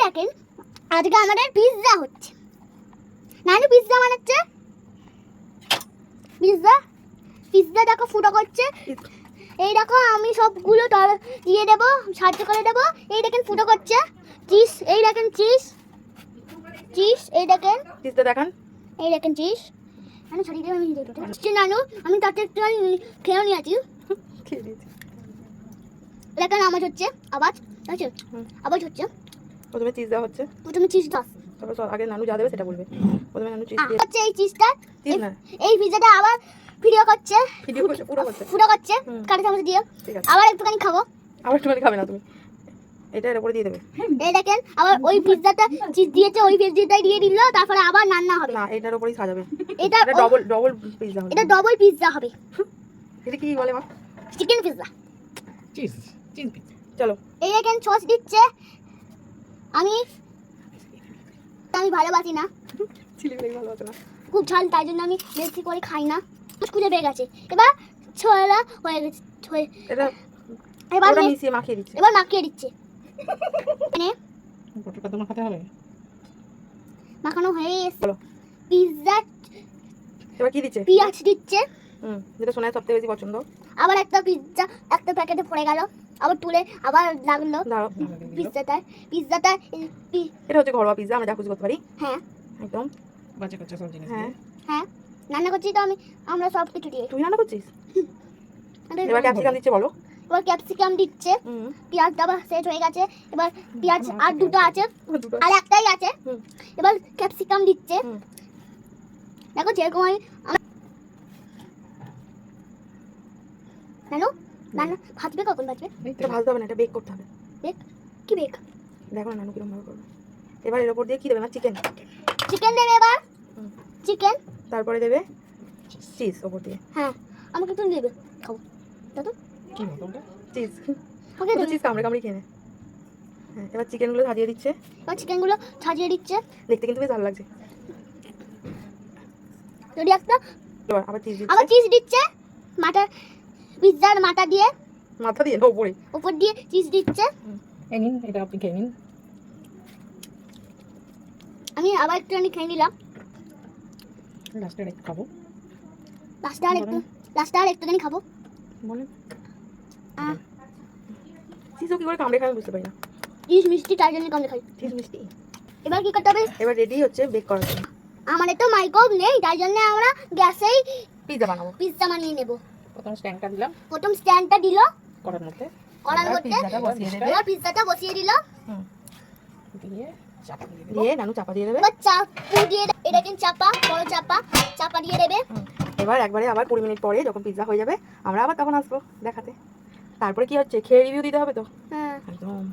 দেখেন আজকে আমাদের পিৎজা হচ্ছে। নানু পিৎজা বানাচ্ছে। পিৎজা পিৎজা দেখো ফুটো করছে। এই দেখো আমি সবগুলো দিয়ে দেবো, সাহায্য করে দেবো। এই দেখেন ফুটো করছে। চিজ, এই দেখেন চিজ, চিজ, এই দেখেন চিজটা দেখান। এই দেখেন চিজ। নানু ছড়িয়ে দেবো আমি দিচ্ছি। নানু আমি তাতে একটু খেয়েও নিয়েছি। খেয়ে দিয়েছি। দেখেন আওয়াজ হচ্ছে, আওয়াজ হচ্ছে, আওয়াজ হচ্ছে। প্রথমে চিজ দেওয়া হচ্ছে, প্রথমে চিজ দাও, তারপর আগে নানু যা দেবে সেটা বলবে। প্রথমে নানু চিজ দিয়ে হচ্ছে এই চিজটা, চিজ না এই পিৎজাটা আবার ভিডিও করছে, ভিডিও করছে, পুরো করছে, ফুটো করছে কাঁটা চামচ দিয়ে। ঠিক আছে, আবার একটুখানি খাবো। আবার একটুখানি খাবে না তুমি, এটা এর উপরে দিয়ে দেবে। এই দেখেন আবার ওই পিৎজাটা চিজ দিয়েছে, ওই পিৎজাটাই দিয়ে দিল, তারপরে আবার রান্না হবে। না এটার উপরেই সাজাবে। এটা ডবল ডবল পিৎজা হবে। এটা ডবল পিৎজা হবে। এটা কি বলে মা? Chicken pizza, cheese cheese pizza. চলো এই দেখেন সস দিচ্ছে। আমি ভালোবাসি না, চিলি ফ্লেক্স ভালো আছে না, খুব ঝাল, তাই জন্য আমি বেশি করে খাই না। খুঁজে পেয়ে গেছে। এবার ছোলা হয়ে গেছে। এটা এবার ওটা মিশিয়ে মাখিয়ে দিচ্ছে। এবার মাখিয়ে দিচ্ছে। কতটা তোমার খাতে হবে? মাখানো হয়ে এসে চলো পিৎজা, এবার কি দিচ্ছে? পেঁয়াজ দিচ্ছে। যেটা সোনার সবথেকে বেশি পছন্দ। আবার একটা পিৎজা একটা প্যাকেটে পড়ে গেল, আবার তুলে আবার লাগলো দাঁড়াও, পিৎজাটা এটা হচ্ছে ঘরোয়া পিৎজা, আমরা যা খুশি করতে পারি। হ্যাঁ একদম বাচ্চা কাচ্চা সব জিনিস হ্যাঁ দিয়ে। হ্যাঁ রান্না করছি তো আমরা সব কিছু দিয়ে। তুই রান্না করছিস? এবার ক্যাপসিকাম দিচ্ছে বলো। এবার ক্যাপসিকাম দিচ্ছে। পেঁয়াজ আবার সেট হয়ে গেছে। এবার পেঁয়াজ আর দুটো আছে, দুটো আর একটাই আছে। এবার ক্যাপসিকাম দিচ্ছে। হুম। দেখো যেরকম আমি নানু নানু ভাজবে, কখন ভাজবে? এই তো এটা ভাজতে হবে না, এটা বেক করতে হবে। বেক কি বেক? দেখো না নানু কিরকম ভাবে করবে। এবার এর উপর দিয়ে কি দেবে? আমার চিকেন, চিকেন দেবে এবার। চিকেন, তারপরে দেবে চিজ ওপর দিয়ে। হ্যাঁ আমাকে তুমি দেবে, খাবো দাদু। কি বলতো ওটা? চিজ, ওকে দেবে। চিজ কামড়ে কামড়ে খেয়ে নে। হ্যাঁ এবার চিকেনগুলো সাজিয়ে দিচ্ছে। এবার চিকেনগুলো সাজিয়ে দিচ্ছে। দেখতে কিন্তু বেশ ভালো লাগছে। যদি একটা এবার আবার চিজ আবার দিচ্ছে, চিজ দিচ্ছে। মাথা, পিৎজার মাথা দিয়ে মাথা দিয়ে না উপরে। উপর দিয়ে চিজ দিচ্ছে। এই নিন, এটা আপনি খেয়ে নিন। আমি আবার একটুখানি খেয়ে নিলাম। লাস্টে একটু খাবো। লাস্টে আর একটুখানি খাবো। বলেন চিজও কি করে কামড়ে খাবে বুঝতে পারি না। চিজ মিষ্টি, তাই জন্য কম খাই। চিজ মিষ্টি। এবার কি করতে হবে? এবার রেডি হচ্ছে বেক করার জন্য। আমাদের তো মাইক্রোওয়েভ নেই, তাই জন্য আমরা গ্যাসেই পিৎজা বানাবো। পিৎজা বানিয়ে নেব। প্রথম স্ট্যান্ডটা দিলাম প্রথম স্ট্যান্ডটা দিল করার মধ্যে, করার এবার মধ্যে, পিৎজাটা বসিয়ে দেবে। এবার পিৎজাটা বসিয়ে দিল। দিয়ে চাপা দিয়ে দেবো। দিয়ে নানু চাপা দিয়ে দেবে। এবার চাপু দিয়ে এটা কিন্তু চাপা, বড় চাপা, চাপা দিয়ে দেবে। এবার একবারে আবার 20 মিনিট পরে যখন পিৎজা হয়ে যাবে আমরা আবার তখন আসবো দেখাতে। তারপরে কি হচ্ছে খেয়ে রিভিউ দিতে হবে তো। হ্যাঁ একদম